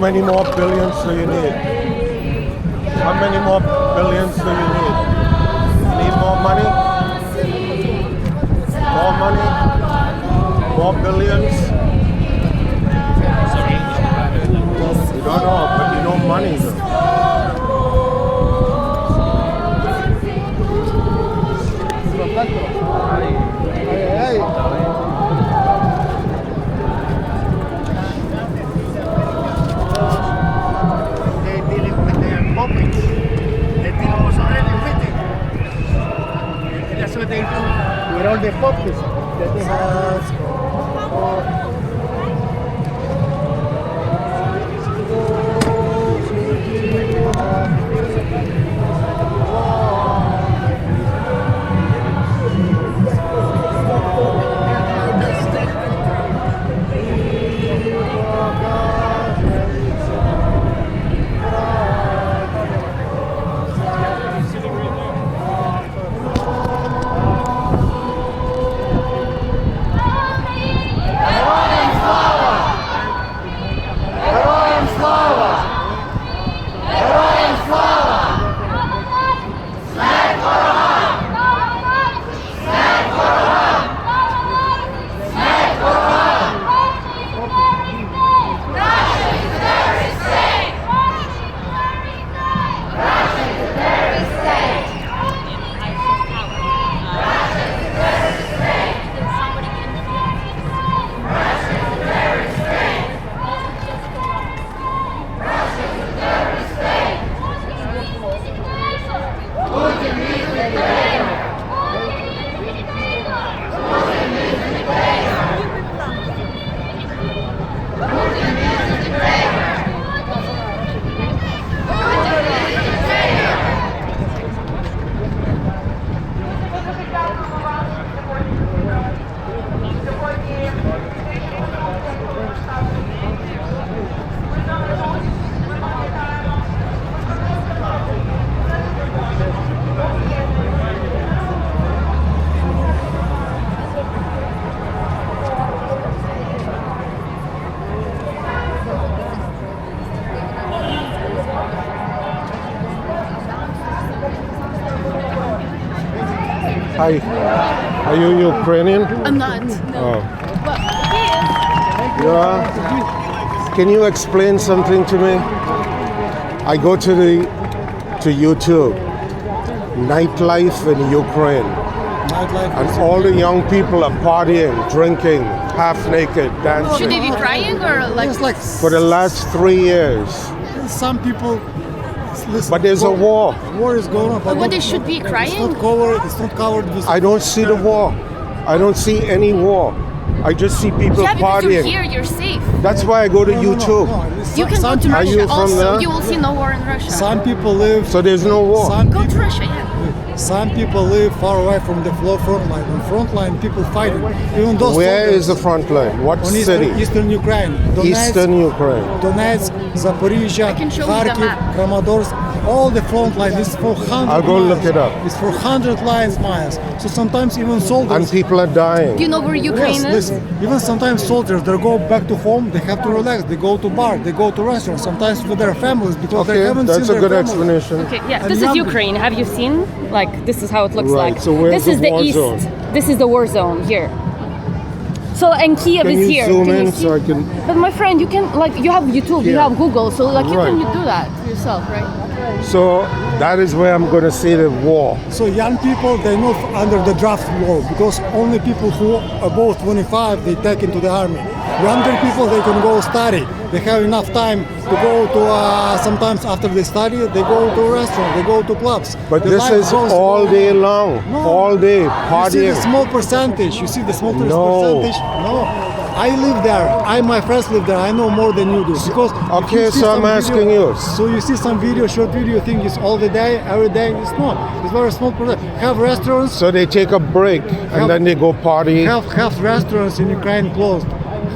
many more billions do you need? How many more billions do you need? Need more money? More money? More billions? You don't know, but you know money though. They're dealing with their puppets. They deal also already with it. And that's what they do with all the puppets that they have. Hi, are you Ukrainian? I'm not. No. Oh. But he is. You are? Can you explain something to me? I go to YouTube, nightlife in Ukraine, and all the young people are partying, drinking, half naked, Should dancing. they be crying or like? It's like For the last 3 years. some people. Listen, But there's a war. War is going on. But What they should be It's crying? not covered. It's not covered with. I don't see the war. I don't see any war. I just see people Yeah, because you're partying. here, you're safe. That's why I go to YouTube. You can go to Are you Russia. from Also, there? you will see no war in Russia. Some people live. So there's no war. Go to Russia, yeah. Some people live far away from the front line. On front line, people fighting. Even those Where soldiers is the front line? What on city? Eastern Ukraine. Eastern Ukraine. Donetsk, Zaporizhia, I can show you the Kharkiv, map. Kramatorsk, all the front line. It's for 100 I'll go miles. look it up. It's for 100 miles. So sometimes even soldiers. And people are dying. Do you know where Ukraine Yes, is? listen. Even sometimes soldiers, they go back to home. They have to relax. They go to bar. They go to restaurants. Sometimes with their families because they Okay, haven't seen that's a their good families. explanation. Okay, yeah, And this is young- Ukraine. Have you seen? Like, this is how it looks Right, like. so where's this the is the war east. zone? This is the war zone here. So, and Kiev Can is you here. zoom Can you in see? so I can? But my friend, you can, like, you have YouTube, you Yeah. have Google, so like you Right. can do that yourself, right? So that is where I'm going to see the war. So young people, they're not under the draft law because only people who are above 25, they take into the army. Younger people, they can go study. They have enough time to go to, sometimes after they study, they go to a restaurant, they go to clubs. But The this life is goes all on. day long, No. all day You see partying. the small percentage. You see the small No. percentage. No, I live there. My friends live there. I know more than you do because. if Okay, you see so some I'm asking you. So you see some video, short video, you think it's all the day, every day. It's not. It's very small percentage. Have restaurants. So they take a break and then they go party. Have restaurants in Ukraine closed.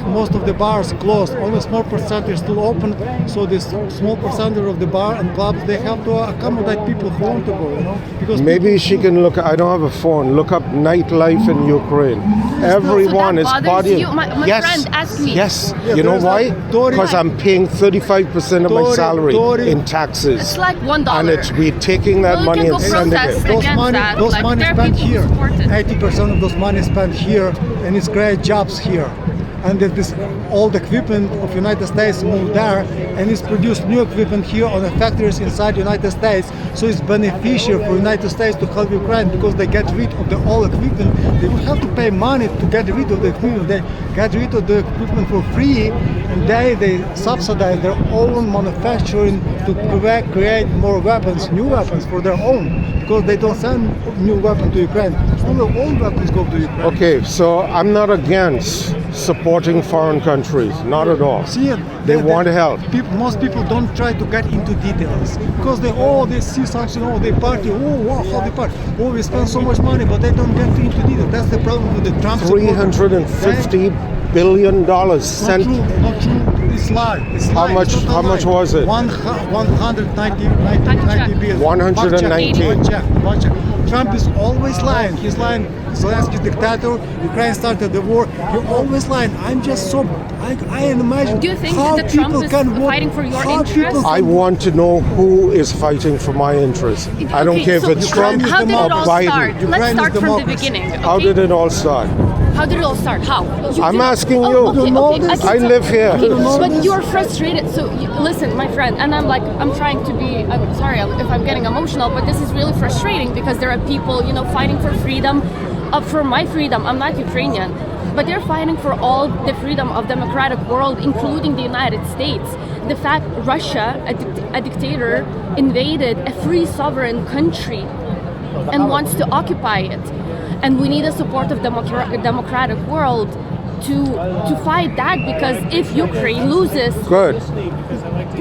most of the bars closed. Only small percentage is still open. So this small percentage of the bar and clubs, they have to accommodate people who want to go. Because Maybe she can look. I don't have a phone. Look up nightlife in Ukraine. Everyone is bothers partying. you? My yes. friend asked me. Yes. Yeah, You know there's why? like Tory- Because I'm paying 35% of my Tory- salary Tory- in taxes. It's like $1. And it's we're taking that Well, you money can and go sending protest. it. those Against money, that, those like, money there are spent people here. who support it. 80% of those money spent here, and it's great jobs here. And that this old equipment of United States moved there, and it's produced new equipment here on the factories inside United States. So it's beneficial for United States to help Ukraine because they get rid of the old equipment. They will have to pay money to get rid of the equipment. They get rid of the equipment for free, and they subsidize their own manufacturing to create more weapons, new weapons for their own, because they don't send new weapons to Ukraine. Only old weapons go to Ukraine. Okay, so I'm not against supporting foreign countries, not at all. See, They want help. Most people don't try to get into details because they see something, they party, wow, how they party, we spend so much money, but they don't get into detail. That's the problem with the Trump supporters. $350 billion Not sent. true, not true. It's lie. It's How lie. much- It's total how much lie. was it? 190 billion. 190. One check. Trump is always lying. He's lying. Zelensky's dictator. Ukraine started the war. He always lying. I'm just so. I imagine. Do you think how that Trump people is can vote- fighting for your how interests? people I can- want to know who is fighting for my interests. I don't Okay, care if so it's Ukraine Trump is how did it or all Biden. start? Let's Ukraine is start from the democracy. beginning. How okay? did it all start? How did it all start? How? I'm asking you. Okay, You know okay. this? can I tell- live here. Okay, You know but this? you're frustrated. So listen, my friend, and I'm trying to be. I'm sorry if I'm getting emotional, but this is really frustrating because there are people, fighting for freedom, for my freedom. I'm not Ukrainian, but they're fighting for all the freedom of democratic world, including the United States. The fact Russia, a dictator, invaded a free sovereign country and wants to occupy it. And we need the support of democratic world to fight that, because if Ukraine loses, Good.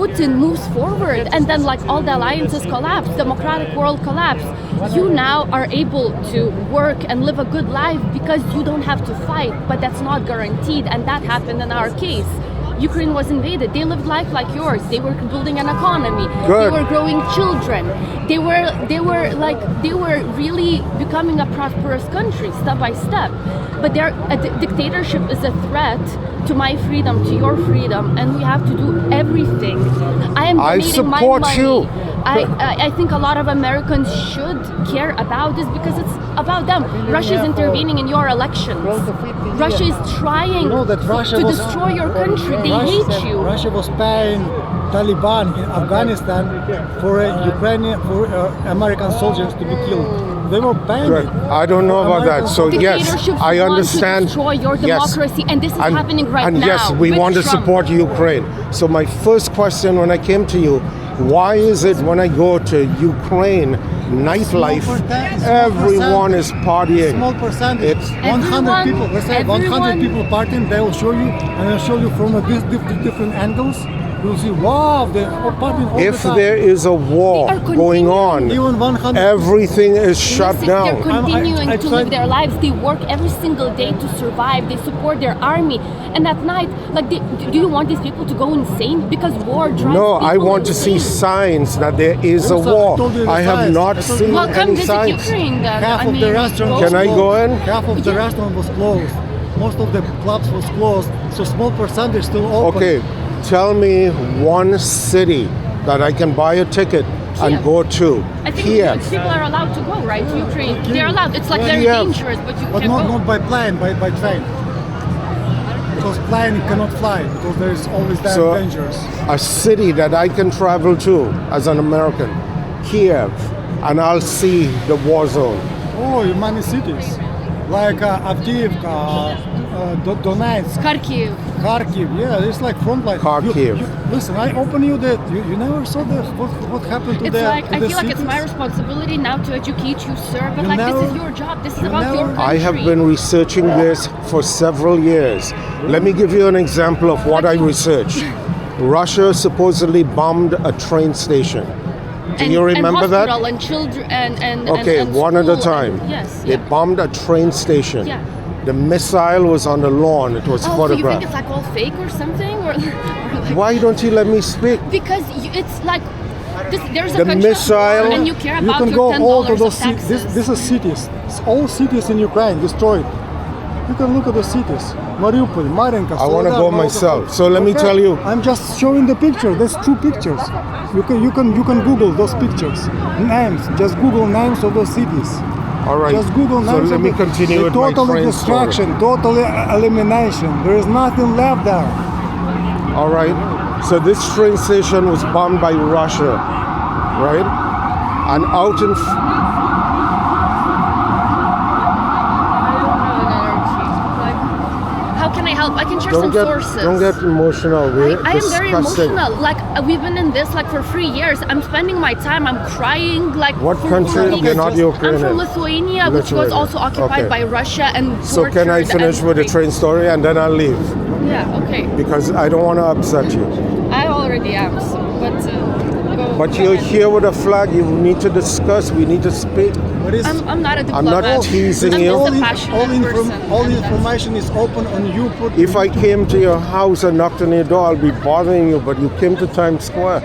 Putin moves forward, and then like all the alliances collapse, democratic world collapse. You now are able to work and live a good life because you don't have to fight, but that's not guaranteed, and that happened in our case. Ukraine was invaded. They lived life like yours. They were building an economy. Good. They were growing children. They were really becoming a prosperous country step by step. But a dictatorship is a threat to my freedom, to your freedom, and we have to do everything. I am I donating my support money. you. I think a lot of Americans should care about this because it's about them. Russia is intervening in your elections. Russia is trying that Russia to was- destroy your country. They hate you. Russia was paying Taliban in Afghanistan for American soldiers to be killed. They were paying Good. it. I don't know about that. So yes, Dictatorships I want understand. to destroy your Yes. democracy, and this is happening right and now. yes, we with want to Trump. support Ukraine. So my first question when I came to you, why is it when I go to Ukraine, nightlife, everyone is partying? Small percentage. It's 100 people. Let's say 100 everyone- people partying. They will show you, and they'll show you from different angles. You'll see, wow, they're all partying all if the time. there is a war They are going on, Even 100. everything is shut Listen, down. They're continuing I to tried- live their lives. They work every single day to survive. They support their army. And at night, do you want these people to go insane? Because war drives No, I people want to see insane. signs that there is a Yes, I war. told you the I have signs. not I told you. seen Well, come any visit signs. Ukraine then. Half I of mean, the restaurant go- was Can I go closed. in? Half of the Yeah. restaurant was closed. Most of the clubs was closed. So small percentage still open. Okay, tell me one city that I can buy a ticket and Kiev. go to. I think Kiev. people are allowed to go, right, to Ukraine. They're allowed. It's like very Kiev. dangerous, but you But can not, go. not by plane, by train. Because plane cannot fly because there is always that So- dangerous. A city that I can travel to as an American, Kiev, and I'll see the war zone. Oh, many cities like Avdiivka, Donetsk, Kharkiv. Kharkiv. Yeah, it's like front line. Kharkiv. Listen, I open you the. You never saw what happened to It's the. like to I the feel like it's my cities? responsibility now to educate you, sir. But You like this never- is your job. This is you about your never- country. I have been researching this for several years. Let me give you an example of what I researched. Russia supposedly bombed a train station. Do you remember and that? hospital and children and Okay, and one at a school time. and- yes. They Yeah. bombed a train station. Yeah. The missile was on the lawn. It was Oh, so you think photographed. it's like all fake or something, or like, Why don't you let me speak? because it's like there's a The country of missile- war and you care You about can your go all to $10 those of cities. taxes. This is cities. It's all cities in Ukraine destroyed. You can look at the cities. Mariupol, Marinka. I want to Soledar, go Volgograd. myself. So let me Okay, tell you. I'm just showing the picture. There's two pictures. You can Google those pictures. Names. Just Google names of those cities. All right. Just Google So names let of me the- continue the with my total train destruction, story. total elimination. There is nothing left there. All right. So this train station was bombed by Russia, right? And out in How can I help? I can share don't some get sources. don't get emotional. We're I am very discussing. emotional. Like we've been in this like for 3 years. I'm spending my time. I'm crying. Like What for country? weeks. You're not I'm Ukrainian. from Lithuania, which was Lithuania. also occupied Okay. by Russia and So can I tortured finish and with the raped. train story and then I'll leave Yeah. Okay. because I don't want to upset you. I already am. So, but go. But go you're ahead. here with a flag. You need to discuss. We need to speak. What is I'm not a I'm diplomat. not teasing I'm you. just all, a passionate person. all and that's- information is open on YouTube. If I came to your house and knocked on your door, I'll be bothering you. But you came to Times Square.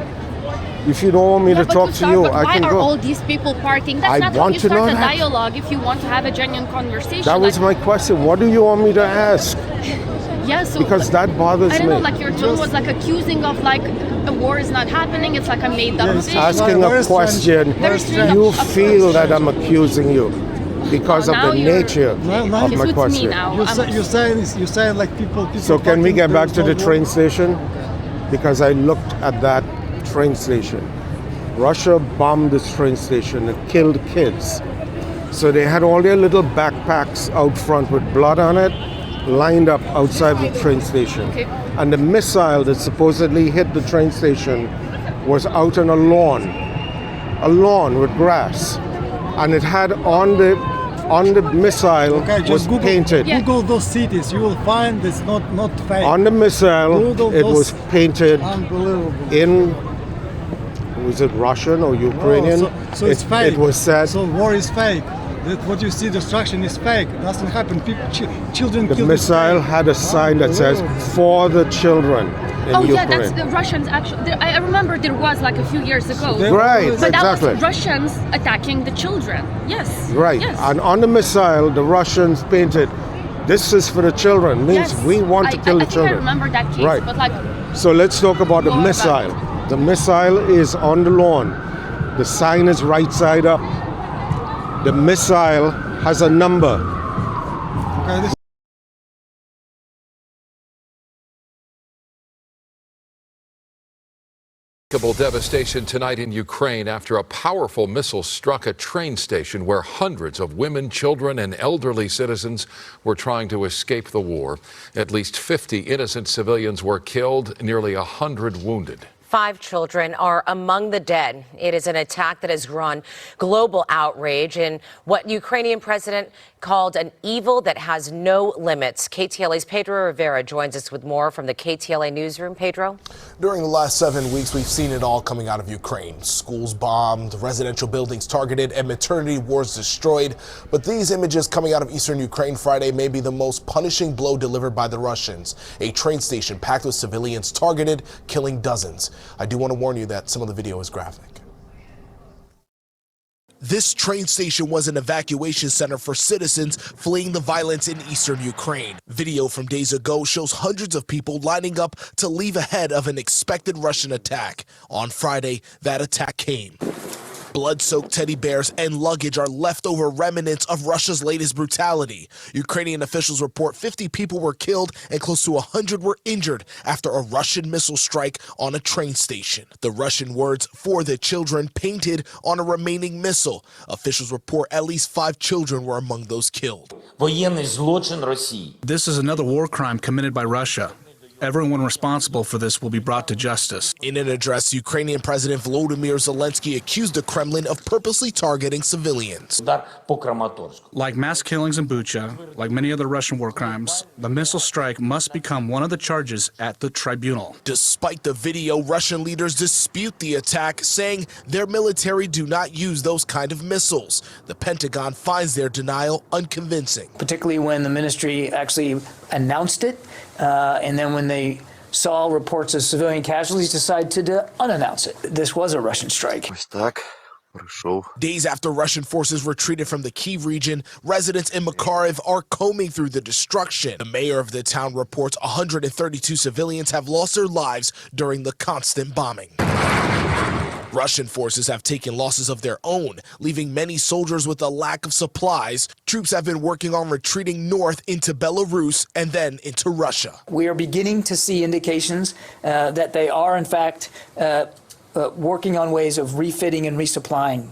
If you don't want me Yeah, to but talk to start- you, but I why can are go. all these people parking? That's I not how want you to start know a that. dialogue if you want to have a genuine conversation. That was like, my question. What do you want me to ask? yeah, so Because that bothers I don't me. know, like your tone was like accusing of like a war is not happening. It's like a made up Yes, thing. Asking Very a strange. question, Very strange. you Of feel course. that I'm accusing you because Oh, of now the you're- nature No, no, of It my suits me question. now. You say like people. So can we parking, get back there to is the no train war. station? Because I looked at that train station. Russia bombed this train station. It killed kids. So they had all their little backpacks out front with blood on it, lined up outside the train station. Okay. And the missile that supposedly hit the train station was out on a lawn with grass. And it had on the missile Okay, was just Google, painted. Yeah. Google those cities. You will find it's not fake. On the missile, Google it those- was painted Unbelievable. in, was it Russian or Ukrainian? Oh, so it's fake. It was said So war is fake. That what you see, destruction is fake. Doesn't happen. People, children the killed. missile had a sign that says "For the children" in Oh yeah, Ukraine. that's the Russians actually. I remember there was like a few years ago. they- Right, But that exactly. was Russians attacking the children. Yes. Right, Yes. and on the missile, the Russians painted, "This is for the children." Means Yes. we want to kill I the think children. I remember that case, Right. but like So let's talk about the Go about missile. it. The missile is on the lawn. The sign is right side up. The missile has a number. Okay, this Devastation tonight in Ukraine after a powerful missile struck a train station where hundreds of women, children, and elderly citizens were trying to escape the war. At least 50 innocent civilians were killed, nearly 100 wounded. 5 children are among the dead. It is an attack that has drawn global outrage in what Ukrainian president called an evil that has no limits. KTLA's Pedro Rivera joins us with more from the KTLA newsroom. Pedro? During the last 7 weeks, we've seen it all coming out of Ukraine. Schools bombed, residential buildings targeted, and maternity wards destroyed. But these images coming out of eastern Ukraine Friday may be the most punishing blow delivered by the Russians. A train station packed with civilians targeted, killing dozens. I do want to warn you that some of the video is graphic. This train station was an evacuation center for citizens fleeing the violence in eastern Ukraine. Video from days ago shows hundreds of people lining up to leave ahead of an expected Russian attack. On Friday, that attack came. Blood-soaked teddy bears and luggage are leftover remnants of Russia's latest brutality. Ukrainian officials report 50 people were killed and close to 100 were injured after a Russian missile strike on a train station. The Russian words "for the children" painted on a remaining missile. Officials report at least 5 children were among those killed. Воєнний злочин Росії. This is another war crime committed by Russia. Everyone responsible for this will be brought to justice. In an address, Ukrainian President Volodymyr Zelensky accused the Kremlin of purposely targeting civilians. Like mass killings in Bucha, like many other Russian war crimes, the missile strike must become one of the charges at the tribunal. Despite the video, Russian leaders dispute the attack, saying their military do not use those kind of missiles. The Pentagon finds their denial unconvincing. Particularly when the ministry actually announced it, and then when they saw reports of civilian casualties, decided to unannounce it. This was a Russian strike. Days after Russian forces retreated from the Kyiv region, residents in Makariv are combing through the destruction. The mayor of the town reports 132 civilians have lost their lives during the constant bombing. Russian forces have taken losses of their own, leaving many soldiers with a lack of supplies. Troops have been working on retreating north into Belarus and then into Russia. We are beginning to see indications that they are, in fact, working on ways of refitting and resupplying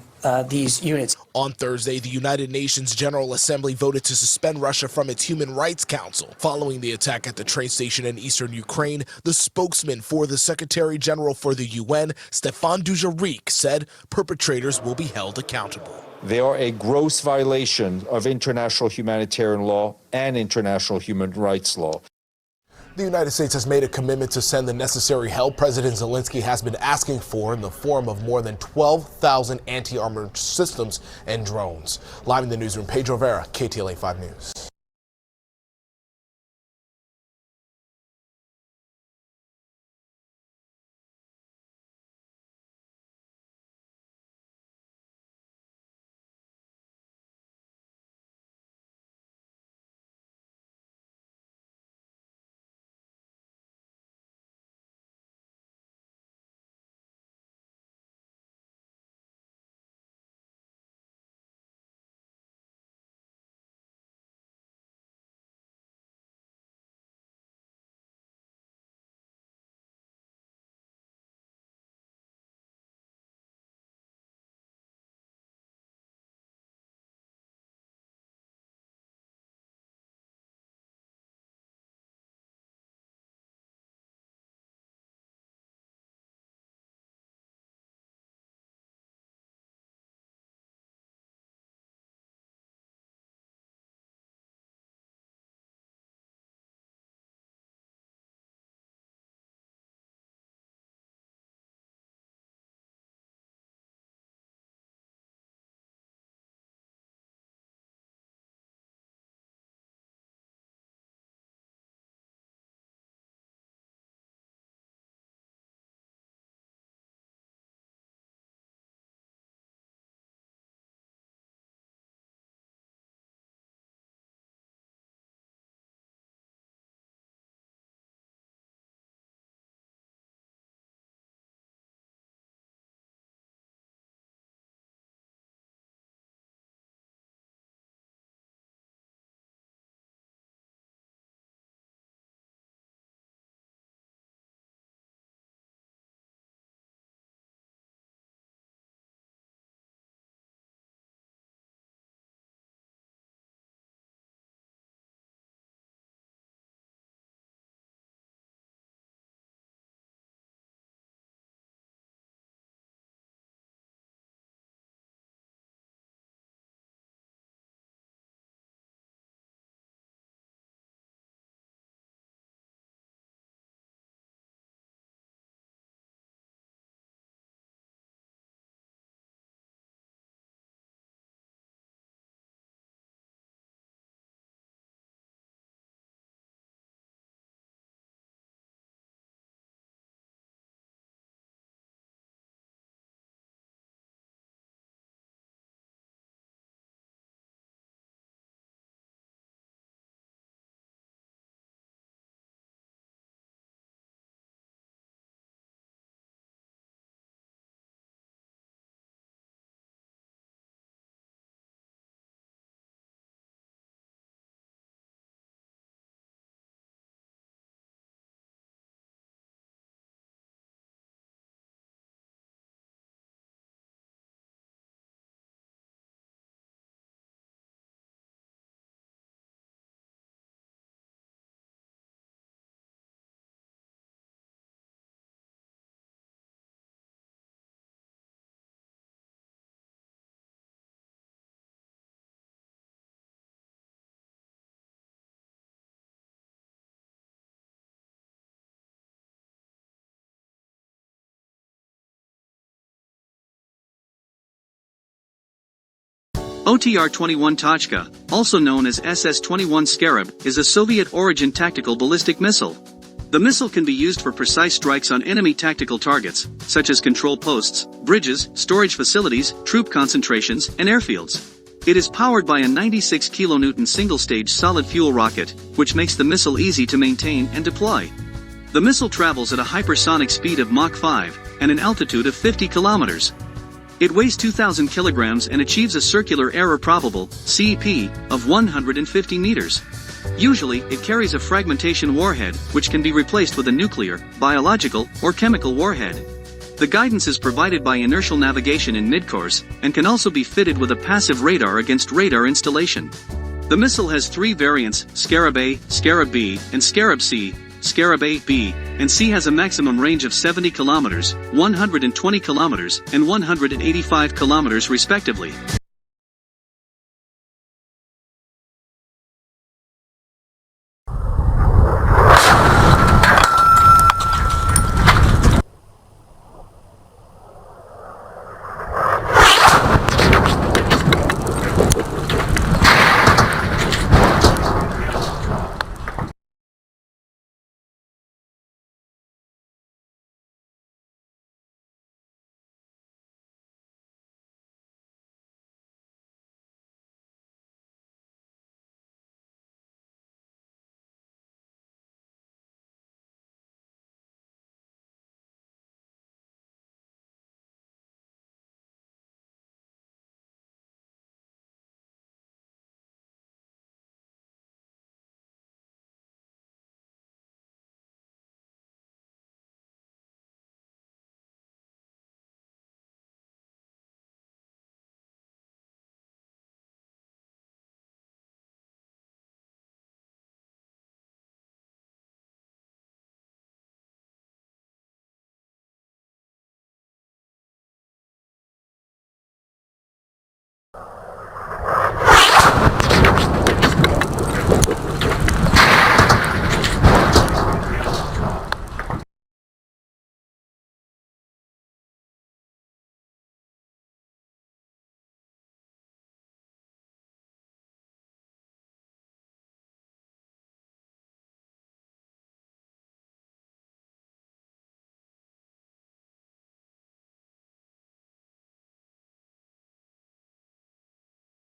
these units. On Thursday, the United Nations General Assembly voted to suspend Russia from its Human Rights Council. Following the attack at the train station in eastern Ukraine, the spokesman for the Secretary General for the UN, Stefan Dujarric, said perpetrators will be held accountable. They are a gross violation of international humanitarian law and international human rights law. The United States has made a commitment to send the necessary help President Zelensky has been asking for in the form of more than 12,000 anti-armor systems and drones. Live in the newsroom, Pedro Vera, KTLA 5 News. OTR-21 Tajka, also known as SS-21 Scarab, is a Soviet-origin tactical ballistic missile. The missile can be used for precise strikes on enemy tactical targets, such as control posts, bridges, storage facilities, troop concentrations, and airfields. It is powered by a 96 kilonewton single-stage solid fuel rocket, which makes the missile easy to maintain and deploy. The missile travels at a hypersonic speed of Mach 5 and an altitude of 50 kilometers. It weighs 2,000 kilograms and achieves a circular error probable (CEP) of 150 meters. Usually, it carries a fragmentation warhead, which can be replaced with a nuclear, biological, or chemical warhead. The guidance is provided by inertial navigation in midcourse, and can also be fitted with a passive radar against radar installation. The missile has three variants: Scarab A, Scarab B, and Scarab C. Scarab A, B, and C has a maximum range of 70 kilometers, 120 kilometers, and 185 kilometers respectively.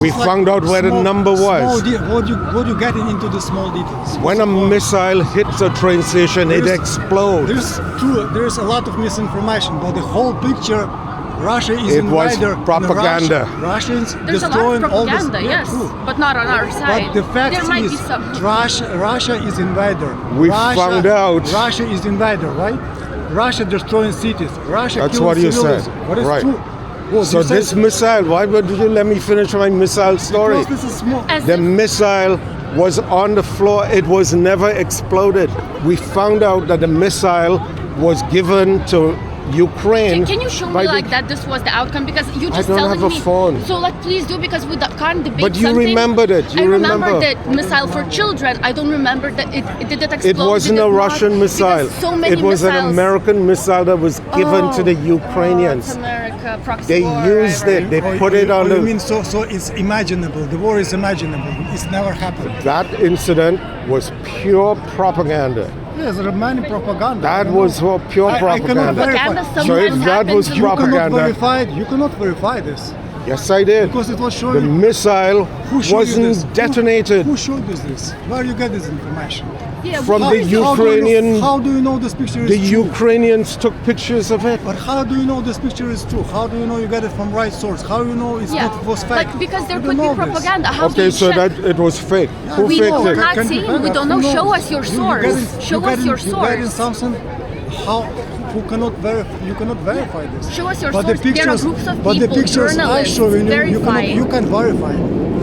We found out where the number was. What you getting into the small details? When a missile hits a train station, it explodes. There's a lot of misinformation, but the whole picture, Russia is It was invader. propaganda. Russians There's a lot of destroying all this. propaganda, yes, true. but not on our side. But the fact There might is, be some. Russia is invader. We found out. Russia is invader, right? Russia destroying cities. Russia That's killing what you civilians. said. What is Right. true? Well, So you said- this missile, why would you let me finish my missile story? Because this is small. The missile was on the floor. It was never exploded. We found out that the missile was given to Ukraine. Can you show me by the- like that this was the outcome? Because you just don't telling have a me. phone. So like please do, because we can't debate But you something. remembered it. You I remember remember. the missile for children. I don't remember that it did it explode. It wasn't did a it not? Russian missile. Because so many It was missiles. an American missile that was given to the It's Ukrainians. America, proxy They war, used whatever. it. They put it on You the. mean so it's imaginable? The war is imaginable. It's never happened. That incident was pure propaganda. Yes, there are many propaganda. That was pure I cannot propaganda. verify. Propaganda So if sometimes that was happens. You cannot propaganda, verify it. You cannot verify this yes, I did. because it was The showing. missile Who showed you this? wasn't detonated Who showed you this? Where you get this information? Yeah, from what the is- Ukrainian. How do you know this picture is The true? Ukrainians took pictures of it. But how do you know this picture is true? How do you know you get it from right source? How do you know it's Yeah, not was fake? like because there You could don't be know this. propaganda. How do Okay, you so check? that it was fake. Who we faked we're it? not Can be saying better. we don't Who know. Show knows? us your You source. getting- Show us your You getting source. something? How? Who cannot verify? You cannot verify this. Show us your But source. the There are pictures, groups of but the people, pictures I journalists, show you, verifying. you can verify.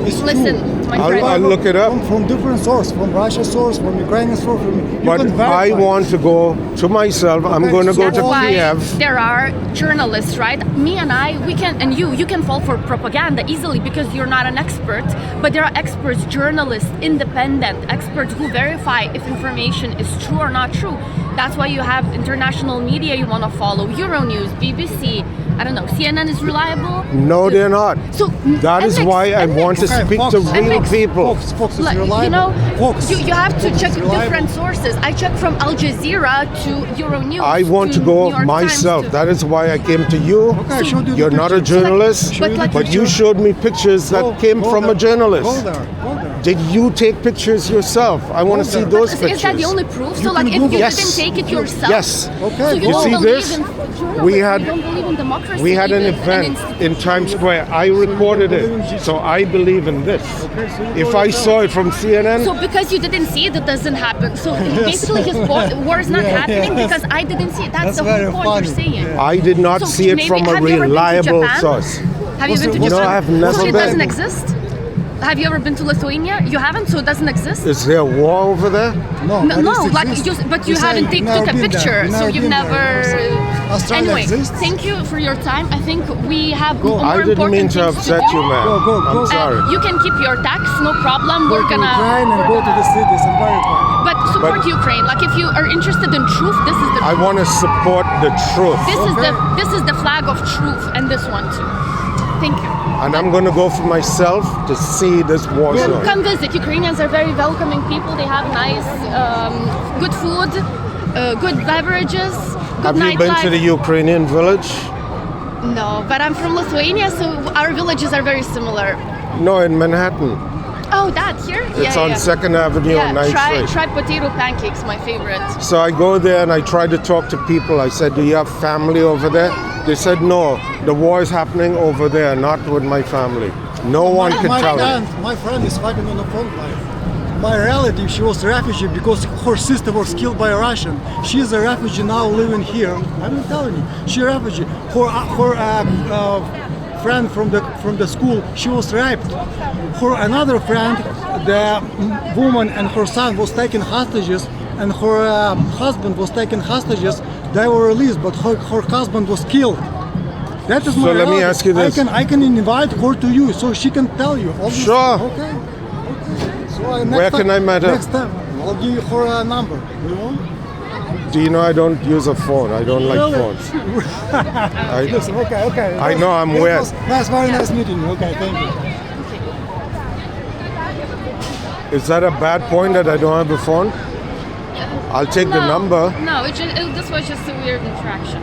It's Listen, true. my I'll friend. look it up. From different source, from Russia source, from Ukrainian source, from you But can verify. I want to go to myself. I'm Okay, going to go That's to why Kiev. there are journalists, right? Me and I, we can, and you can fall for propaganda easily because you're not an expert. But there are experts, journalists, independent experts who verify if information is true or not true. That's why you have international media you want to follow: Euronews, BBC, I don't know, CNN is reliable? No, they're not. So That is why I want to speak to real people. Fox is Like, reliable. you know, Fox. you have to Fox check is reliable. different sources. I check from Al Jazeera to Euronews. I want to New go York myself. Times That is why I came to you. Okay, I showed you the You're not a picture. journalist, But like- but you showed me pictures that came Go from there. a journalist. Go there. Go there. Did you take pictures yourself? I want to see there. those Is pictures. that the only proof? So You like can if Google. you Yes. didn't take it yourself, Yes. Okay, so you You don't see believe this? in journalism, We had- you don't believe in democracy. We had an even, event institution. in Times Square. I recorded it, so I believe in this. If I saw it from CNN, So because you didn't see it, it doesn't happen. So basically his war is not happening because I didn't see it. That's the very whole point you're funny. saying. I did not So see it maybe- from a have you ever been to reliable Japan? source. Have you been to No, Japan? I have never So it been. doesn't exist? Have you ever been to Lithuania? You haven't, so it doesn't exist? Is there a war over there? No, like but you haven't took a picture, so you've never. Australia Anyway, exists. thank you for your time. I think we have more I didn't important mean to things upset do. you, man. Go. I'm sorry. You can keep your tax, no problem. Go We're to gonna. Ukraine and go to the cities and verify. But support But- Ukraine. Like if you are interested in truth, this is the. I want to support the truth. This is the flag of truth, and this one too. Thank you. And I'm going to go for myself to see this war zone. Come visit. Ukrainians are very welcoming people. They have nice, good food, good beverages, good Have you been to nightlife. the Ukrainian village? No, but I'm from Lithuania, so our villages are very similar. No, in Manhattan. Oh, that here? It's on 2nd Avenue Yeah, and 9th Street. try potato pancakes, my favorite. So I go there and I try to talk to people. I said, do you have family over there? They said, no, the war is happening over there, not with my family. No one can tell me. My friend is fighting on the front line. My relative, she was a refugee because her sister was killed by a Russian. She is a refugee now living here. I'm telling you, she's a refugee. Her friend from the school, she was raped. Her another friend, the woman and her son was taken hostages, and her husband was taken hostages. They were released, but her husband was killed. That is my So let me relative. ask you this. I can invite her to you so she can tell you. All this. Sure. Okay. So Where can I meet her? Next time, I'll give you her number. You know? Do you know I don't use a phone? I don't like Really? phones. Listen, okay. I know I'm It weird. was very nice meeting you. Okay, thank you. Is that a bad point that I don't have a phone? I'll take the number. No, this was just a weird interaction.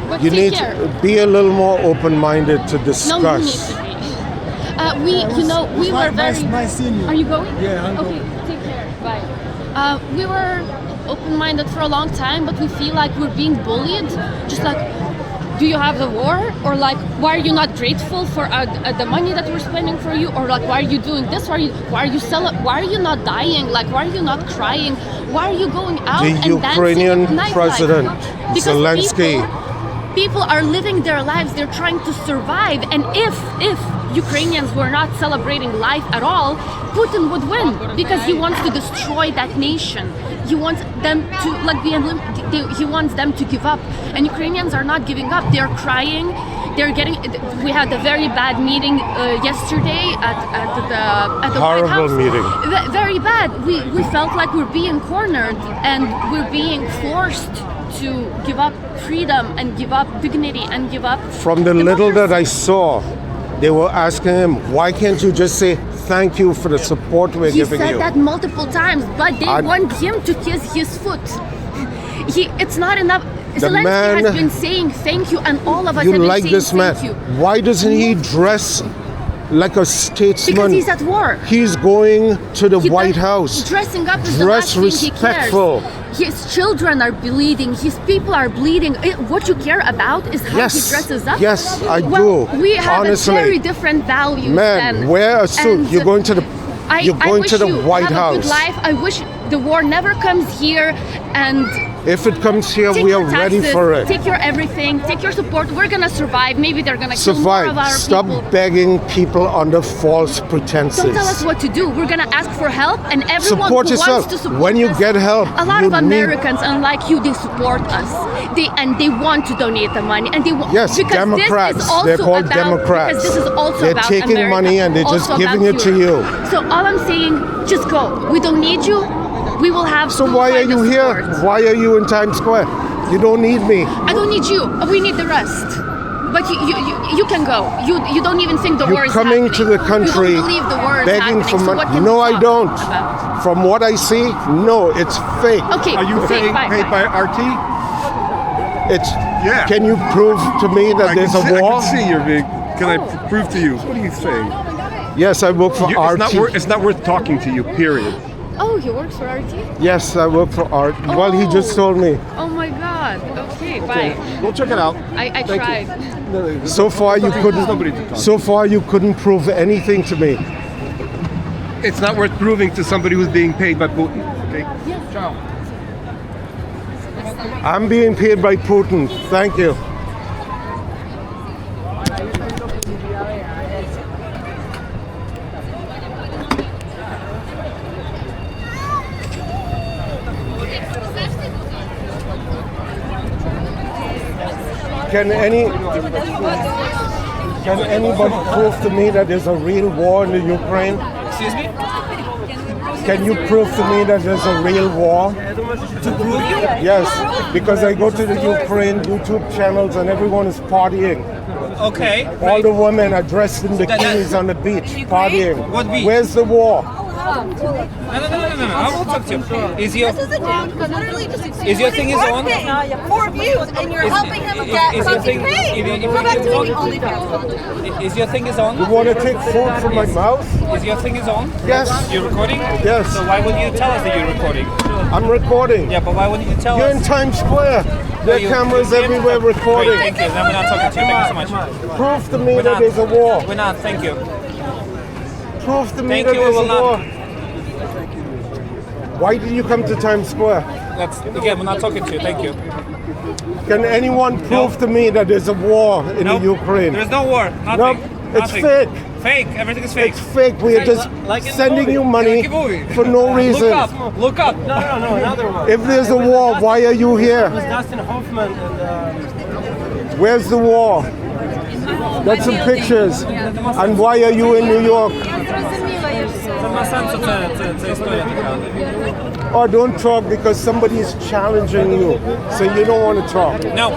But You take need care. to be a little more open-minded to No, you need discuss. to be. We were very. Nice seeing you. Are you going? Yeah, I'm okay, going. take care. Bye. We were open-minded for a long time, but we feel like we're being bullied. Just like, do you have the war? Or like, why are you not grateful for the money that we're spending for you? Or like, why are you doing this? Why are you selling? Why are you not dying? Like, why are you not crying? Why are you going out The and Ukrainian dancing at nightlife? president, Because Zelensky, people are living their lives. They're trying to survive, and if Ukrainians were not celebrating life at all, Putin would win because he wants to destroy that nation. He wants them to he wants them to give up, and Ukrainians are not giving up. They're crying. They're getting. We had a very bad meeting yesterday at the White horrible House. meeting. Very bad. We felt like we're being cornered and we're being forced to give up freedom and give up dignity and give up. From the little that I saw, they were asking him, why can't you just say thank you for the support we're He giving said you? that multiple times, but they want him to kiss his foot. It's not enough. Zelensky has been saying thank you, and all of us You have been like saying this man. thank you. Why doesn't he dress like a statesman? Because he's at war. He's going to the White House. Dressing up is Dress the last thing respectful. he cares. His children are bleeding. His people are bleeding. What you care about is how he dresses up. Yes, I well, do. We have Honestly. a very different values. Man, than, wear a suit. and You're going to the I wish to the you White have House. A good life. I wish the war never comes here, and If it comes here, take we your are ready taxes, for it. Take your everything. Take your support. We're gonna survive. Maybe they're gonna kill more Survive. of our Stop people. begging people under false pretenses. Don't tell us what to do. We're gonna ask for help, and everyone Support who yourself. wants to support When you us, get help, a lot you of Americans, unlike you, they support us. They want to donate the money, and they want. Yes, because Democrats. This is also They're called about, Democrats. Because this is also They're about taking America, money and they're just also giving about it to you. So all I'm saying, just go. We don't need you. We will have. So why are find you the here? support. Why are you in Times Square? You don't need me. I don't need you. We need the rest. But you can go. You don't even think the war You're is coming happening. to the country You don't believe the war is begging happening. for So what money. can No, we I talk don't. about? From what I see, no, it's fake. Okay, Are you fake, paid by RT? It's. Yeah. Can you prove to me that there's a war? I can see you're big. Can I prove to you? What are you saying? Yes, I work for RT. It's not worth talking to you, period. Oh, he works for RT? Yes, I work for RT. Well, he just told me. Oh my God. Okay, bye. We'll check it out. I tried. So far, you couldn't. So far, you couldn't prove anything to me. It's not worth proving to somebody who's being paid by Putin. Okay. Ciao. I'm being paid by Putin. Thank you. Can anybody prove to me that there's a real war in the Ukraine? Excuse me? Can you prove to me that there's a real war? To prove you? Yes, because I go to the Ukraine YouTube channels and everyone is partying. Okay. All the women are dressed in bikinis on the beach, partying. What beach? Where's the war? No. I will talk to you. Is your thing is on? 4 views, and you're helping him get fucking paid. Go back to the OnlyFans. Is your thing is on? You want to take food from my mouth? Is your thing is on? Yes. You're recording? Yes. So why wouldn't you tell us that you're recording? I'm recording. Yeah, but why wouldn't you tell You're us? in Times Square. There are cameras everywhere recording. Great, thank you. Then we're not talking to you. Thank you so much. Prove to me We're that not. there's a war. We're not. Thank you. Prove to me Thank that you, we there's a will not. war. Why did you come to Times Square? Again, we're not talking to you. Thank you. Can anyone prove to me that there's a war in the Ukraine? There's no war. No, Nothing. it's Nothing. fake. Fake. Everything is fake. It's fake. We are just Like in the sending movie. you money Like a movie. for no reason. Look up. Look up. No, another one. If there's a war, why are you here? Dustin Hoffman and. Where's the war? That's some pictures. And why are you in New York? Oh, don't talk because somebody is challenging you. So you don't want to talk. No.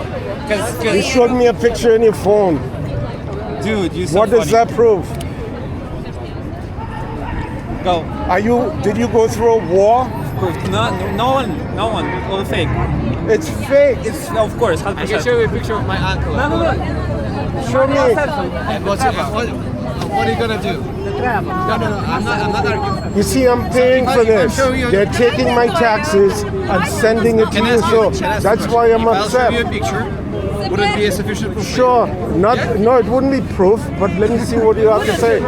Cause You showed me a picture in your phone. Dude, you so What does funny. that prove? Go. Did you go through a war? No one. All fake. It's fake. It's of course. 100%. I can show you a picture of my uncle. No. Show me. And what are you gonna do? No, I'm not arguing. You see, I'm paying for this. They're taking my taxes and sending it to you, so that's why I'm I'll show upset. you a picture. Would it be a sufficient proof? Sure. No, it wouldn't be proof, but let me see what you have to say.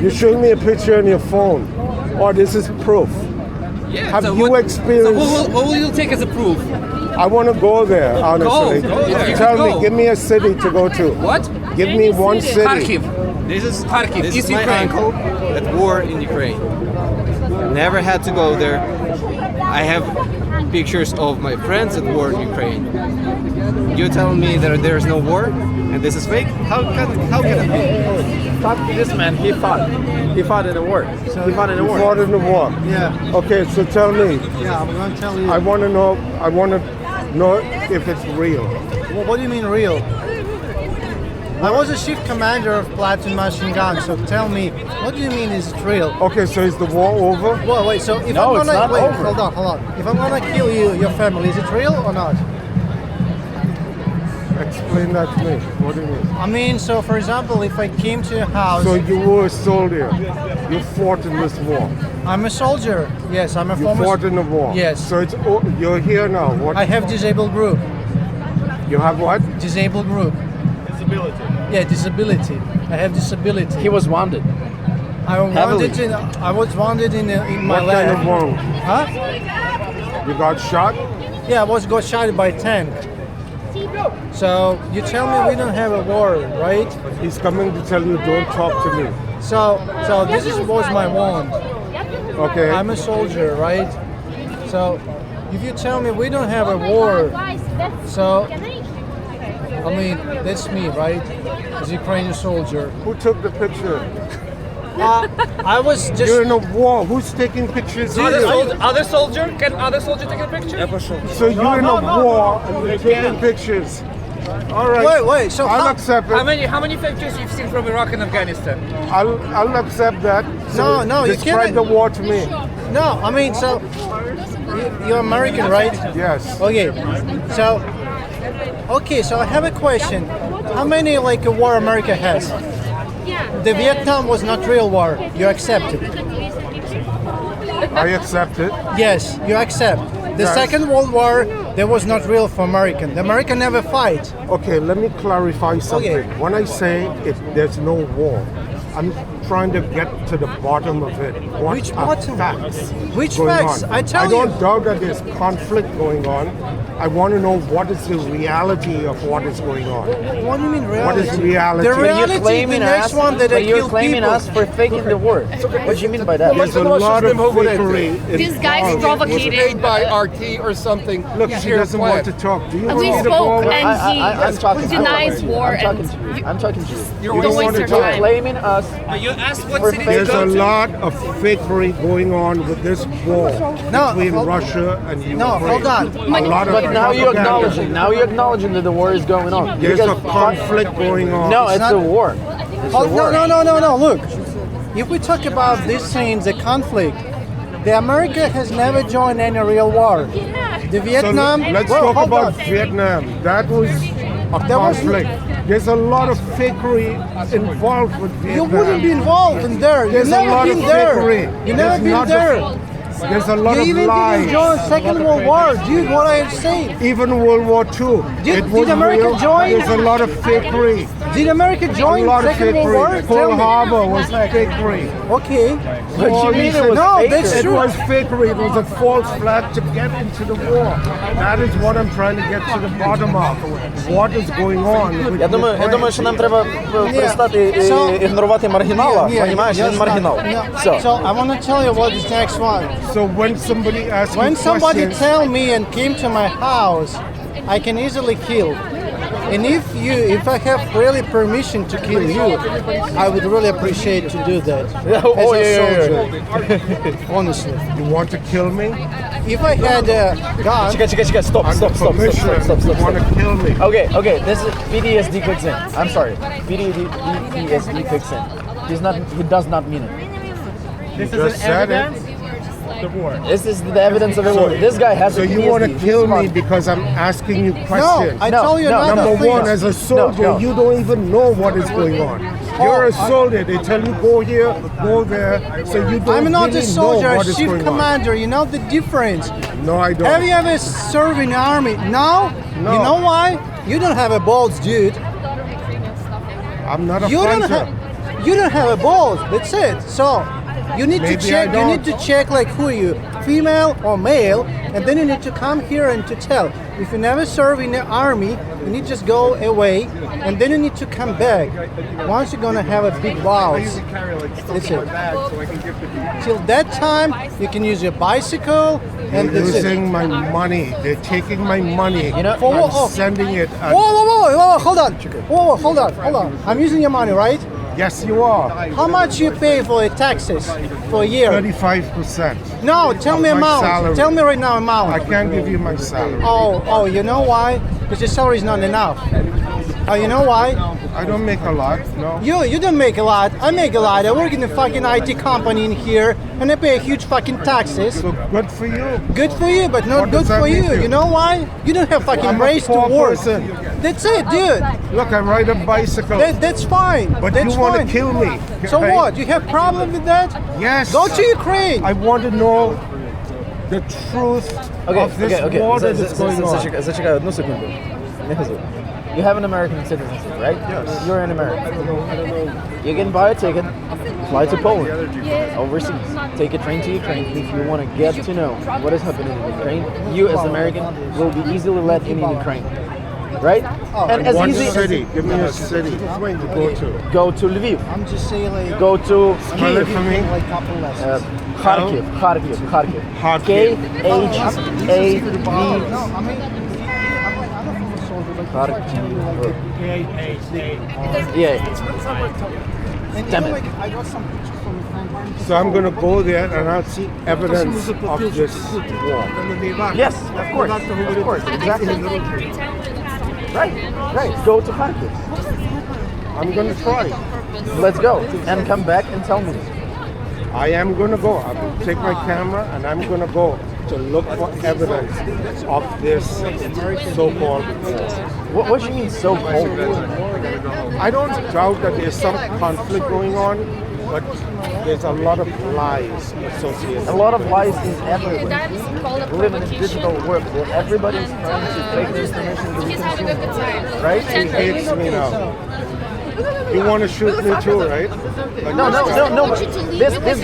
You're showing me a picture on your phone. Oh, this is proof. Yeah. Have so you experienced... So what will you take as a proof? I want to go there, honestly. Go there. Tell me, Go. give me a city to go to. What? Give me one city. Kharkiv. This is Kharkiv. This is my Ukraine. uncle that war in Ukraine. Never had to go there. I have pictures of my friends that war in Ukraine. You tell me that there is no war and this is fake? How can it be? Fuck this man. He fought. He fought in the war. He fought in the war. You fought in the war. Yeah. Okay, so tell me. Yeah, I'm gonna tell you. I want to know if it's real. Well, what do you mean real? I was a shift commander of platoon machine gun, so tell me, what do you mean is it real? Okay, so is the war over? Well, wait, so if No, I'm it's gonna not wait, over. hold on. If I'm gonna kill you, your family, is it real or not? Explain that to me. What do you mean? I mean, so for example, if I came to your house, So you were a soldier. You fought in this war. I'm a soldier. Yes, I'm a You former. fought in the war. Yes. So you're here now. What? I have disabled group. You have what? Disabled group. Disability. Yeah, disability. I have disability. He was wounded. I was wounded in my What leg. kind of wound? Huh? You got shot? Yeah, I got shot by tank. So you tell me we don't have a war, right? He's coming to tell you don't talk to me. So was my wound. Okay. I'm a soldier, right? So if you tell me we don't have a war, so I mean that's me, right? As a Ukrainian soldier. Who took the picture? I was just. You're in a war. Who's taking pictures here? Other soldier? Can other soldier take a picture? So you're in a war and you're taking pictures. All right. Wait. So I'll accept it. How many pictures you've seen from Iraq and Afghanistan? I'll accept that. So No, you describe can't. the war to me. No, I mean, so you're American, right? Yes. Okay. So I have a question. How many like a war America has? The Vietnam was not real war. You accept it? I accept it. Yes, you accept. The Yes. Second World War, that was not real for American. The American never fight. Okay, let me clarify something. Okay. When I say there's no war, I'm trying to get to the bottom of it. What Which are bottom? facts? Which going facts? on? I tell I don't you. doubt that there's conflict going on. I want to know what is the reality of what is going on. What do you mean reality? What is reality? The reality, claiming the next us, one that but they you're kill claiming people. us for faking the war. What do you mean by that? There's a lot of fakery. This guy's provocating. by RT or something. Look, she doesn't want to talk. Do you want We me to spoke go? and I'm talking he denies war I'm talking and to you. I'm talking to you. You don't want to waste talk. your time. Claiming us. You asked what For city There's to a go to. lot of fakery going on with this war between Russia and Ukraine. No, hold on. A lot of But now you're propaganda. acknowledging. Now you're acknowledging that the war is going on. There's Because a conflict going on. No, it's not- a war. It's a war. No. Look, if we talk about these things, the conflict, the America has never joined any real war. The So Vietnam. let's Well, talk hold about on. Vietnam. That was a There was- conflict. There's a lot of fakery involved with Vietnam. You wouldn't be involved in there. You've There's a never lot been of there. fakery. You've There's never been not there. There's a lot You of even lies. didn't join Second World War, dude. What are you saying? Even World War II. Did it was America real. join? There's a lot of fakery. Did America join a lot Second of World fakery. War? Tell Pearl me. Harbor was fakery. Okay. What do you mean it was No, faker? that's It true. was fakery. It was a false flag to get into the war. That is what I'm trying to get to the bottom of. What is going on with Я думаю, що нам треба перестати ігнорувати маргінала. Понімаєш, він маргінал. Все. So I want to tell you what is next one. So when somebody asks When me somebody questions, tell me and came to my house, I can easily kill. And if I have really permission to kill you, I would really appreciate to do that. As a soldier. Honestly. you want to kill me? If I had a gun, Чекай, стоп. You want to kill me? Okay, this is PTSD kicks in. I'm sorry. PTSD kicks in. He does not mean it. this just is an said it. evidence. The war. This is the evidence of the war. This guy has So you want to kill me because I'm asking you questions? I told you not Number to one, as a soldier, you don't even know what is going on. You're a soldier. They tell you go here, go there. So you don't I'm not really a soldier, know a what is chief going commander. You know the difference. on. No, I don't. Have you ever served in the army? No? No. You know why? You don't have a balls, dude. I'm not a You don't fighter. have you don't have a balls. That's it. So you need Maybe to check. I You don't. need to check like who are you, female or male, and then you need to come here and to tell. If you never serve in the army, you need to just go away, and then you need to come back. Once you're gonna have a big balls, that's it. Till that time, you can use your bicycle, and They're that's it. using my money. They're taking my money. For what? and sending it. at- Whoa, hold on. Hold on. I'm using your money, right? Yes, you are. How much you pay for your taxes for a year? 35%. No, tell me of my amount. salary. Tell me right now amount. I can't give you my salary. Oh, you know why? Because your salary is not enough. Oh, you know why? I don't make a lot. No. You don't make a lot. I make a lot. I work in a fucking IT company in here, and I pay huge fucking taxes. So good for you. Good for you, but not What good does that for you. make you? You know why? You don't have fucking I'm a brains to poor work. person. That's it, dude. Look, I ride a bicycle. That's fine. But that's you want to fine. kill me. So right? what? You have problem with that? Yes. Go to Ukraine. I want to know the truth of this war that is going on. Зачекай одну секунду. Не газуй. You have an American citizenship, right? Yes. You're an American. You can buy a ticket, fly to Poland, overseas, take a train to Ukraine. If you want to get to know what is happening in Ukraine, you as American will be easily let in Ukraine, right? And as What easy city? Give me a city to go to. go to Lviv, I'm just saying like go to Spell it for me. like couple lessons. Kharkiv. Kharkiv. K-H-A-V. No, I mean Kharkiv. Yeah. And Damn even, it. like, I got some pictures from a friend. So I'm gonna go there and I'll see evidence of this war. Yes, of course, exactly. Right. Go to Kharkiv. I'm gonna try. Let's go and come back and tell me. I am gonna go. I will take my camera and I'm gonna go to look for evidence of this so-called war. What do you mean so-called war? I don't doubt that there's some conflict going on, but there's a lot of lies associated. A lot of lies is everywhere. We live in a digital world where everybody's trying to fake the information to be consumed. Right? He hates me now. You want to shoot me too, right? Like No. This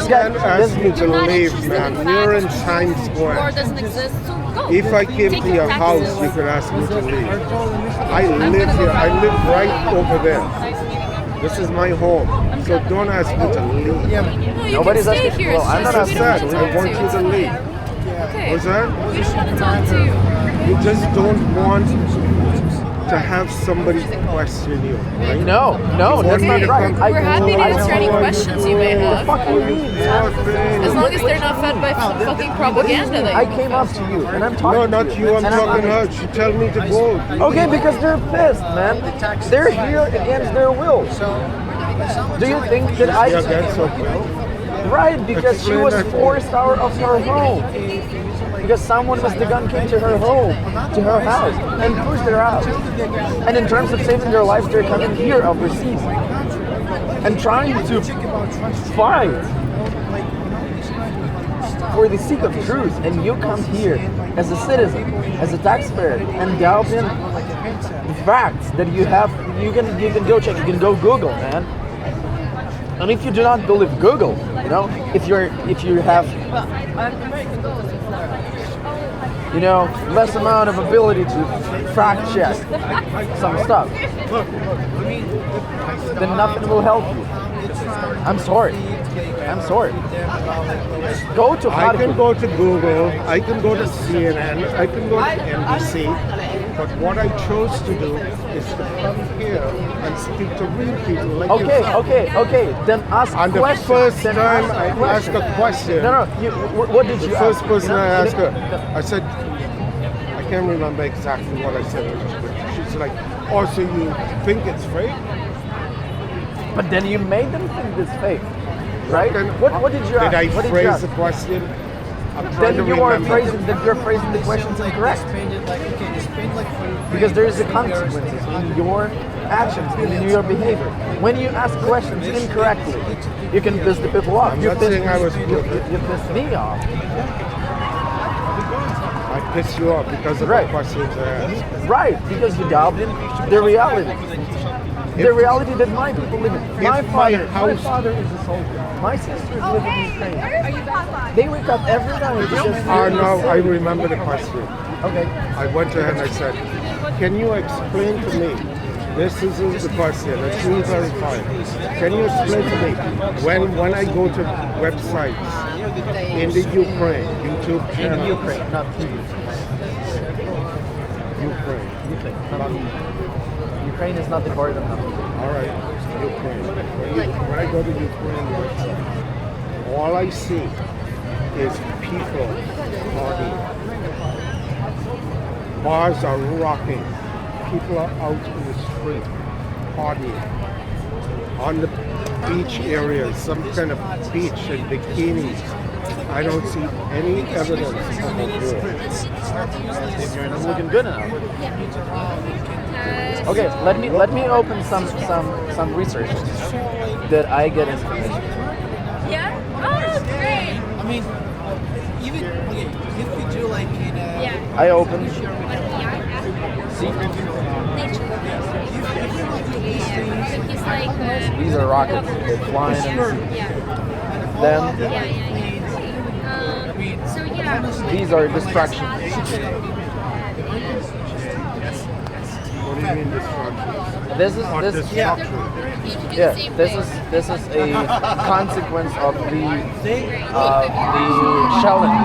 guy asked me to leave, man. We're in Times Square. If I came to your house, you could ask me to leave. I live here. I live right over there. This is my home. So don't ask me to leave. Nobody's asking you. Well, I'm not asking you to leave. I want you to leave. Okay. What's that? We just want to talk to you. You just don't want to have somebody question you, right? No, that's not right. We're happy to answer any questions you may have. What the fuck you mean? As long as they're not fed by fucking propaganda. That I came up to you and I'm talking. No, not you. I'm talking to her. She tell me to go. Okay, because they're pissed, man. They're here against their will. Do you think that I? Yeah, that's okay. Right, because she was forced out of her home. Because someone with the gun came to her home, to her house, and pushed her out. And in terms of saving their lives, they're coming here overseas and trying to fight for the sake of truth. And you come here as a citizen, as a taxpayer, and delve in the facts that you have. You can go check. You can go Google, man. And if you do not believe Google, you know, if you have, you know, less amount of ability to fact check some stuff, then nothing will help you. I'm sorry. Go to I can go to Google, I can go to CNN, I can go to NBC, but what I chose to do is to come here and speak to real people like yourself. Okay. Then ask And the questions. first Then time ask I asked questions. a question, What did you the ask? first person You know, I you asked know, her, I said, I can't remember exactly what I said. She's like, oh, so you think it's fake? But then you made them think it's fake, right? What did you ask? Did I What did you phrase ask? the question? I'm trying Then to you're remember. phrasing the questions incorrect. Because there is a consequences in your actions and in your behavior. When you ask questions incorrectly, you can piss the people off. I'm not saying I was you pissed me off. I pissed you off because of the questions I asked. Right, because you delved in the reality. The reality that my people live in. My father is a soldier. My sisters live in Ukraine. They wake up every night to just... No, I remember the question. Okay. I went to her and I said, can you explain to me, this is the question, it's being verified. Can you explain to me, when I go to websites in the Ukraine, YouTube channel. In Ukraine, not TV. Ukraine is not the part of the country. All right, Ukraine. When I go to Ukraine website, all I see is people partying. Bars are rocking. People are out in the street partying. On the beach areas, some kind of beach and bikinis. I don't see any evidence of a war. You're not looking good enough. Okay, let me open some research that I get information. Yeah? Oh, great. I mean, even if we do like in a... I open. See? These are rockets. They're flying in the sea. Then these are distractions. What do you mean destruction? This is a consequence of the shelling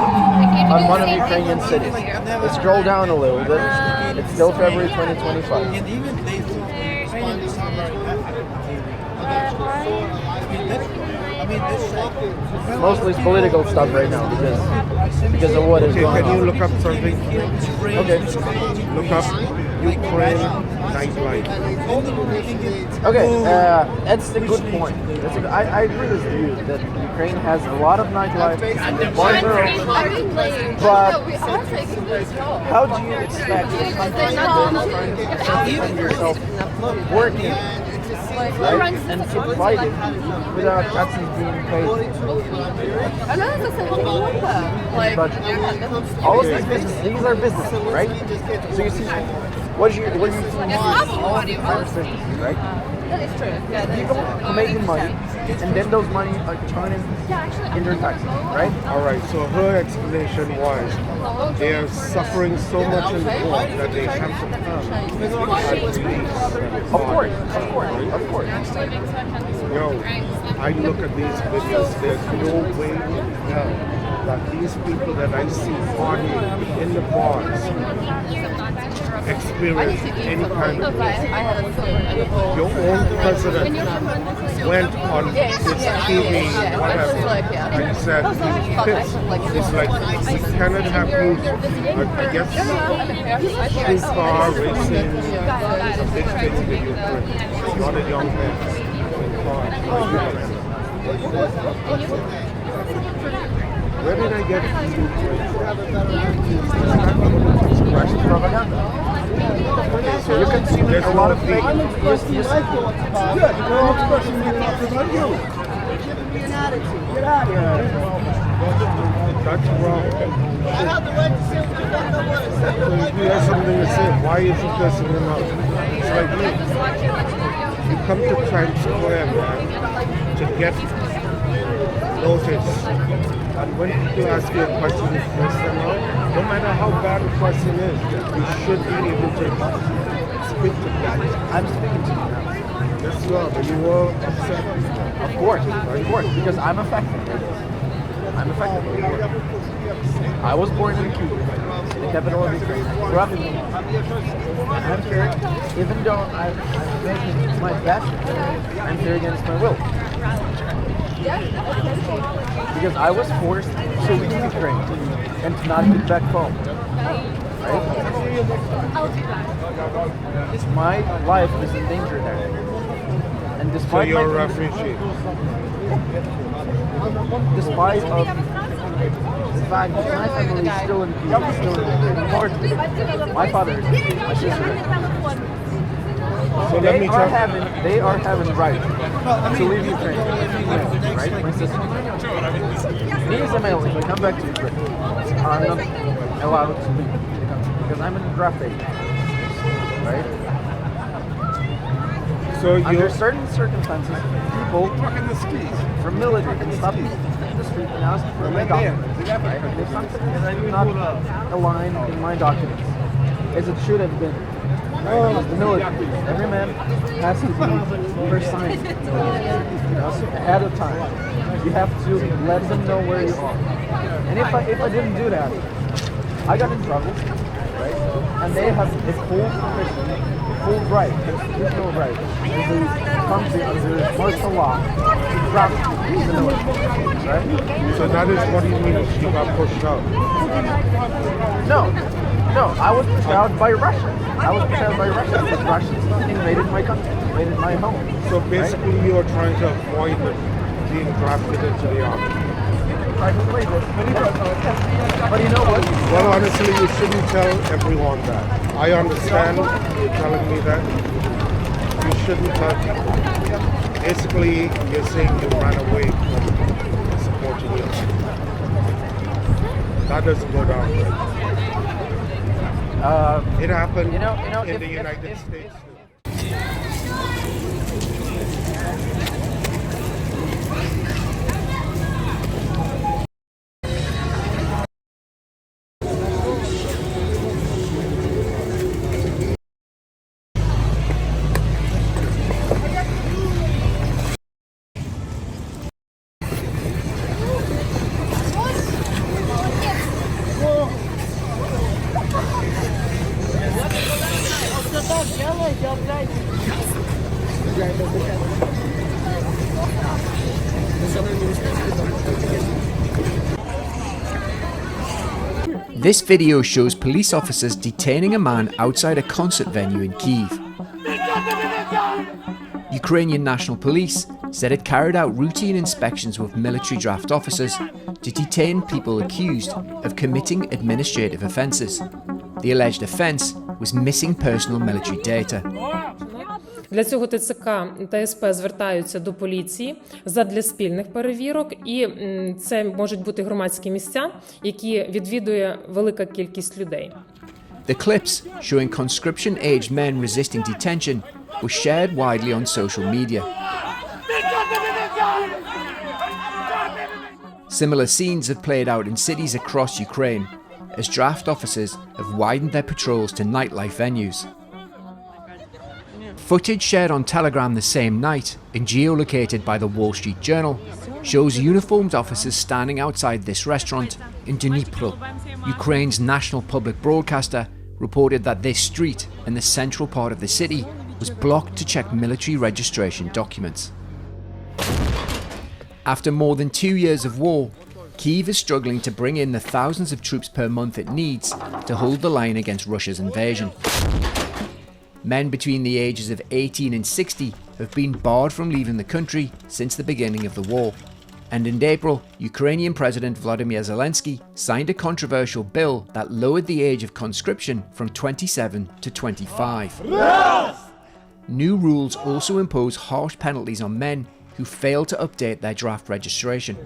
on one of the Ukrainian cities. Let's scroll down a little bit. It's still February 2025. Mostly it's political stuff right now because of what is Okay, going can you on. look up something? Okay. Look up Ukraine nightlife. Okay, that's a good point. I agree with you that Ukraine has a lot of nightlife, bars are open, but how do you expect a country that's trying to defend yourself working, right, and keep fighting without taxes being paid? But all of these are businesses, right? So you see, what you right? That is true. People are making money, and then those money are turning into taxes, right? All right, so her explanation was they are suffering so much in the war that they have to come at least. Of course. Yo, I look at these videos, there's no way in hell that these people that I see partying in the bars experience any kind of your own president went on his TV, whatever, and said he's pissed. It's like, we cannot have you, I guess, two-car racing, a big thing in Ukraine. Not a young man in cars. Where did I get Russian propaganda. So you can see there's a lot of fake. Good. That's wrong. So if you have something to say, why isn't this in your mouth? It's like me. You come to Times Square, man, to get notice. And when people ask you a question, you listen out. No matter how bad a question is, you should be able to speak to them. I'm speaking to you now. Yes, you are, but you were upset. Of course, because I'm affected. I was born in Cuba, the capital of Ukraine. I grew up in Cuba. I'm here, even though I'm making my best, I'm here against my will. Because I was forced to leave Ukraine and to not get back home. Right? My life is in danger there. And despite So you're a refugee. Despite of the fact that my family is still in Cuba, still in North, my father, my sister, so let me tell they are having the right to leave Ukraine, right? My sister. Me as a male, if I come back to Ukraine, I'm not allowed to leave the country because I'm in the draft age, right? So under certain circumstances, people from military can stop me in the street and ask for my documents, right? If something is not aligned in my documents, as it should have been. Because the military, every man has to be first signed ahead of time. You have to let them know where you are. And if I didn't do that, I got in trouble, right? And they have a full permission, full right, constitutional right, as a country under martial law to draft the military, right? So that is what you mean you got pushed out? No, I was pushed out by Russians. Because Russians invaded my country, invaded my home. So basically you are trying to avoid being drafted into the army. But you know what? Well, honestly, you shouldn't tell everyone that. I understand you telling me that. You shouldn't tell people. Basically, you're saying you ran away from supporting you. That doesn't go down right. It happened in the United States. This video shows police officers detaining a man outside a concert venue in Kyiv. Ukrainian National Police said it carried out routine inspections with military draft officers to detain people accused of committing administrative offences. The alleged offence was missing personal military data. Для цього ТЦК та СП звертаються до поліції задля спільних перевірок, і це можуть бути громадські місця, які відвідує велика кількість людей. The clips showing conscription-aged men resisting detention were shared widely on social media. Similar scenes have played out in cities across Ukraine as draft officers have widened their patrols to nightlife venues. Footage shared on Telegram the same night and geolocated by the Wall Street Journal shows uniformed officers standing outside this restaurant in Dnipro. Ukraine's national public broadcaster reported that this street in the central part of the city was blocked to check military registration documents. After more than 2 years of war, Kyiv is struggling to bring in the thousands of troops per month it needs to hold the line against Russia's invasion. Men between the ages of 18 and 60 have been barred from leaving the country since the beginning of the war. And in April, Ukrainian President Volodymyr Zelensky signed a controversial bill that lowered the age of conscription from 27 to 25. Yes! New rules also impose harsh penalties on men who fail to update their draft registration.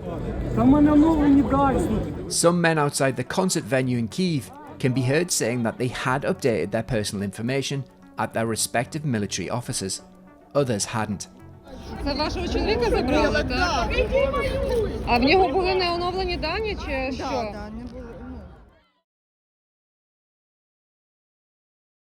Some men outside the concert venue in Kyiv can be heard saying that they had updated their personal information at their respective military offices. Others hadn't. Це вашого чоловіка забрали, так? А в нього були не оновлені дані чи що?